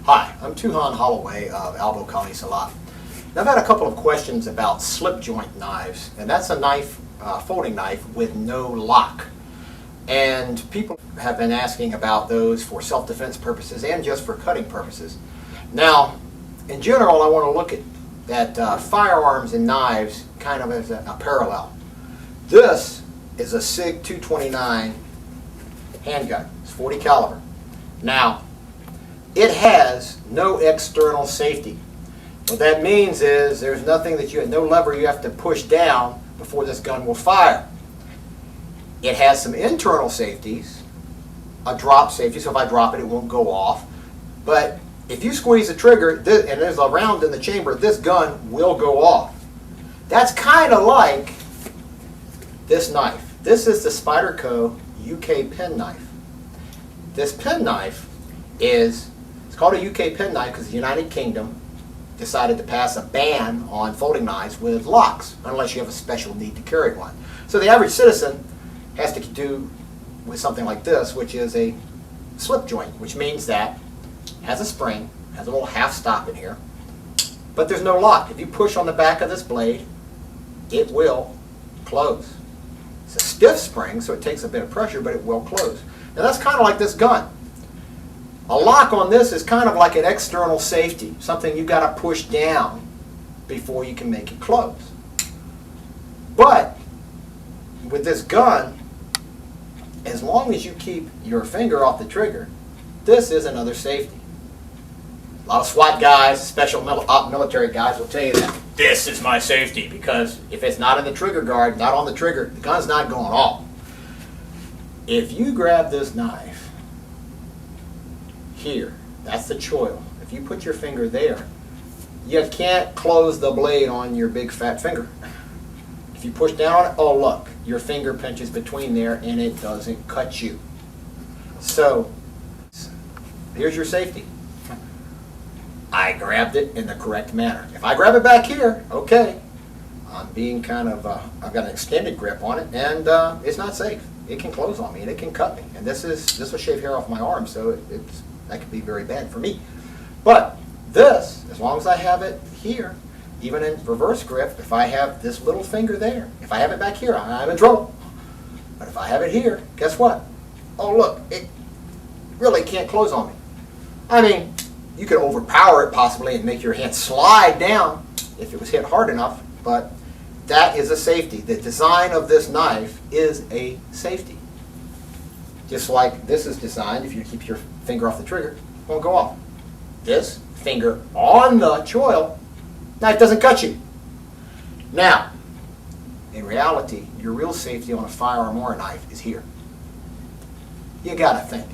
Hi, I'm Tuhan Holloway of Albo Kali Salat. Now, I've had a couple of questions about slip joint knives, and that's a knife, folding knife with no lock. And people have been asking about those for self-defense purposes and just for cutting purposes. Now, in general, I want to look at firearms and knives kind of as a parallel. This is a SIG 229 handgun. It's 40 caliber. Now, it has no external safety. What that means is there's nothing that no lever you have to push down before this gun will fire. It has some internal safeties, a drop safety, so if I drop it, it won't go off. But if you squeeze the trigger and there's a round in the chamber, this gun will go off. That's kind of like this knife. This is the Spyderco UK penknife. This penknife it's called a UK penknife because the United Kingdom decided to pass a ban on folding knives with locks, unless you have a special need to carry one. So the average citizen has to do with something like this, which is a slip joint, which means that it has a spring, has a little half stop in here, but there's no lock. If you push on the back of this blade, it will close. It's a stiff spring, so it takes a bit of pressure, but it will close. Now that's kind of like this gun. A lock on this is kind of like an external safety, something you've got to push down before you can make it close. But with this gun, as long as you keep your finger off the trigger, this is another safety. A lot of SWAT guys, special military guys will tell you that this is my safety, because if it's not in the trigger guard, not on the trigger, the gun's not going off. If you grab this knife here, that's the choil. If you put your finger there, you can't close the blade on your big fat finger. If you push down on it, oh look, your finger pinches between there and it doesn't cut you. So, here's your safety. I grabbed it in the correct manner. If I grab it back here, okay, I'm being kind of, I've got an extended grip on it, and it's not safe. It can close on me and it can cut me. And this will shave hair off my arm, so that could be very bad for me. But this, as long as I have it here, even in reverse grip, if I have this little finger there, if I have it back here, I'm in trouble. But if I have it here, guess what? Oh look, it really can't close on me. I mean, you could overpower it possibly and make your hand slide down if it was hit hard enough, but that is a safety. The design of this knife is a safety. Just like this is designed, if you keep your finger off the trigger, it won't go off. This finger on the choil, knife doesn't cut you. Now, in reality, your real safety on a firearm or a knife is here. You gotta think.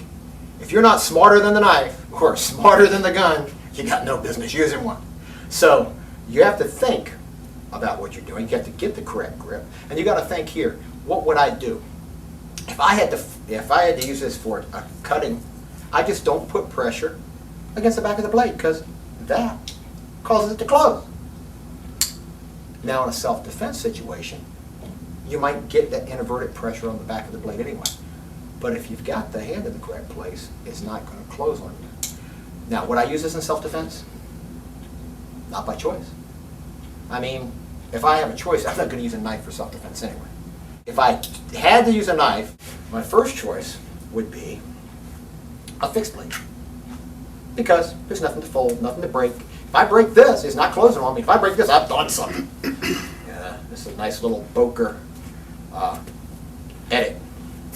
If you're not smarter than the knife or smarter than the gun, you got no business using one. So you have to think about what you're doing. You have to get the correct grip, and you got to think here. What would I do if I had to use this for a cutting? I just don't put pressure against the back of the blade, because that causes it to close. Now, in a self-defense situation, you might get that inverted pressure on the back of the blade anyway. But if you've got the hand in the correct place, it's not going to close on you. Now, would I use this in self-defense? Not by choice. I mean, if I have a choice, I'm not going to use a knife for self-defense anyway. If I had to use a knife, my first choice would be a fixed blade, because there's nothing to fold, nothing to break. If I break this, it's not closing on me. If I break this, I've done something. Yeah, this is a nice little Boker edit,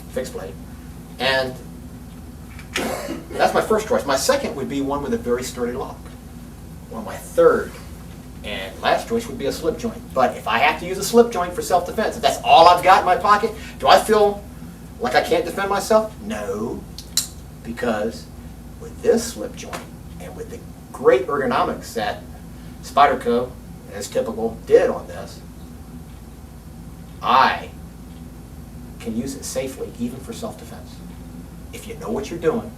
fixed blade. And that's my first choice. My second would be one with a very sturdy lock. Well, my third and last choice would be a slip joint. But if I have to use a slip joint for self-defense, if that's all I've got in my pocket, do I feel like I can't defend myself? No, because with this slip joint and with the great ergonomics that Spyderco, as typical, did on this, I can use it safely even for self-defense. If you know what you're doing,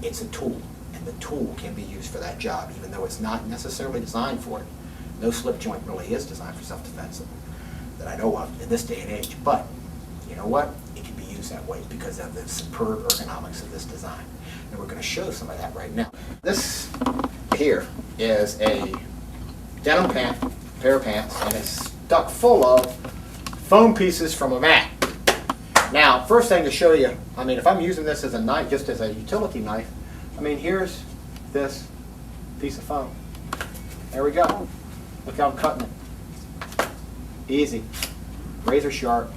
it's a tool, and the tool can be used for that job, even though it's not necessarily designed for it. No slip joint really is designed for self-defense that I know of in this day and age, but you know what? It can be used that way because of the superb ergonomics of this design. And we're going to show some of that right now. This here is a denim pair of pants, and it's stuck full of foam pieces from a mat. Now, first thing to show you, I mean, if I'm using this as a knife, just as a utility knife, I mean, here's this piece of foam. There we go. Look how I'm cutting it. Easy. Razor sharp.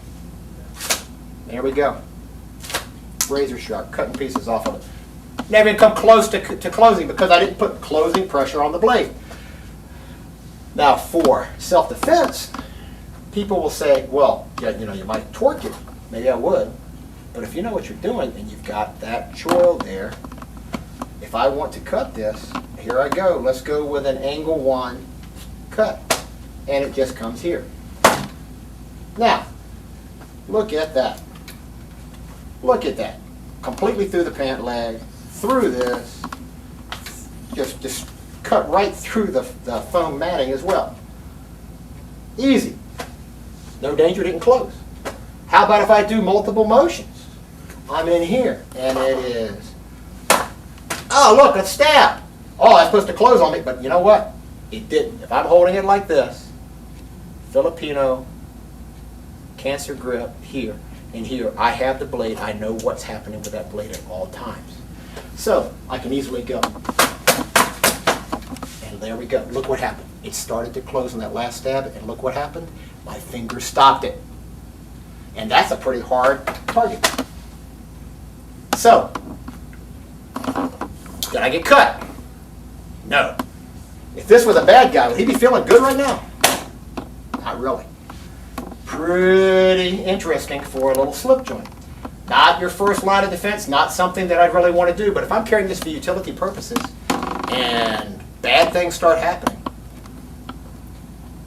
There we go. Razor sharp. Cutting pieces off of it. Never even come close to closing because I didn't put closing pressure on the blade. Now, for self-defense, people will say, well, yeah, you know, you might torque it. Maybe I would. But if you know what you're doing and you've got that choil there, if I want to cut this, here I go. Let's go with an angle 1 cut. And it just comes here. Now, look at that. Look at that. Completely through the pant leg, through this, just cut right through the foam matting as well. Easy. No danger, didn't close. How about if I do multiple motions? I'm in here, and it is, oh look, a stab. Oh, that's supposed to close on me, but you know what? It didn't. If I'm holding it like this, Filipino cancer grip here, and here I have the blade. I know what's happening with that blade at all times. So I can easily go. And there we go. Look what happened. It started to close on that last stab, and look what happened. My finger stopped it. And that's a pretty hard target. So, did I get cut? No. If this was a bad guy, would he be feeling good right now? Not really. Pretty interesting for a little slip joint. Not your first line of defense, not something that I really want to do, but if I'm carrying this for utility purposes and bad things start happening,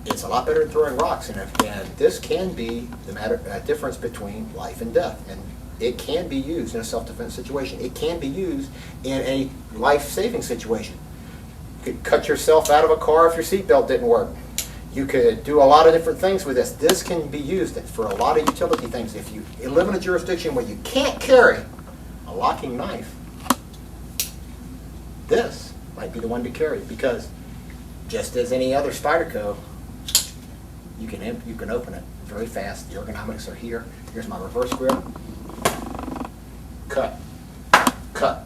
it's a lot better than throwing rocks. And this can be the difference between life and death. And it can be used in a self-defense situation. It can be used in a life-saving situation. You could cut yourself out of a car if your seatbelt didn't work. You could do a lot of different things with this. This can be used for a lot of utility things. If you live in a jurisdiction where you can't carry a locking knife, this might be the one to carry, because just as any other Spyderco, you can open it very fast. The ergonomics are here. Here's my reverse grip. Cut. Cut.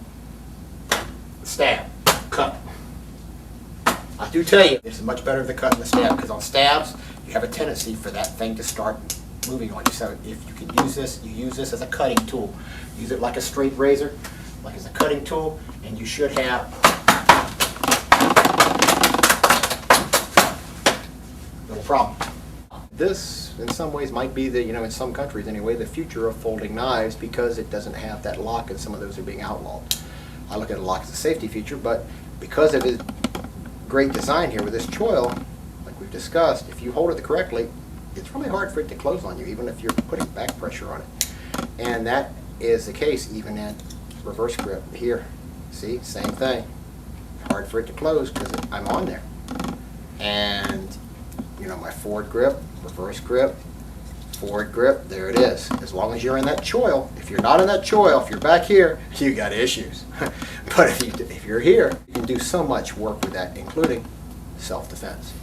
Stab. Cut. I do tell you, it's much better than cutting the stab, because on stabs, you have a tendency for that thing to start moving on you. So if you can use this, you use this as a cutting tool. Use it like a straight razor, like as a cutting tool, and you should have no problem. This, in some ways, might be the, in some countries anyway, the future of folding knives, because it doesn't have that lock, and some of those are being outlawed. I look at a lock as a safety feature, but because of its great design here with this choil, like we've discussed, if you hold it correctly, it's really hard for it to close on you, even if you're putting back pressure on it. And that is the case even in reverse grip here. See, same thing. Hard for it to close because I'm on there. And my forward grip, reverse grip, forward grip, there it is. As long as you're in that choil. If you're not in that choil, if you're back here, you got issues. But if you're here, you can do so much work with that, including self-defense,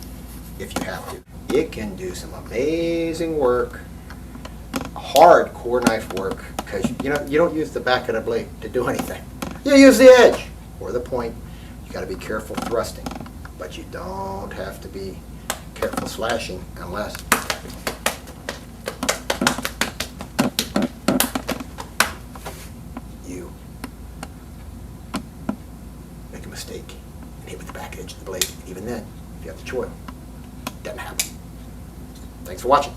if you have to. It can do some amazing work, hardcore knife work, because you don't use the back of the blade to do anything. You use the edge or the point. You got to be careful thrusting, but you don't have to be careful slashing unless you make a mistake and hit with the back edge of the blade. Even then, if you have the choil, it doesn't happen. Thanks for watching.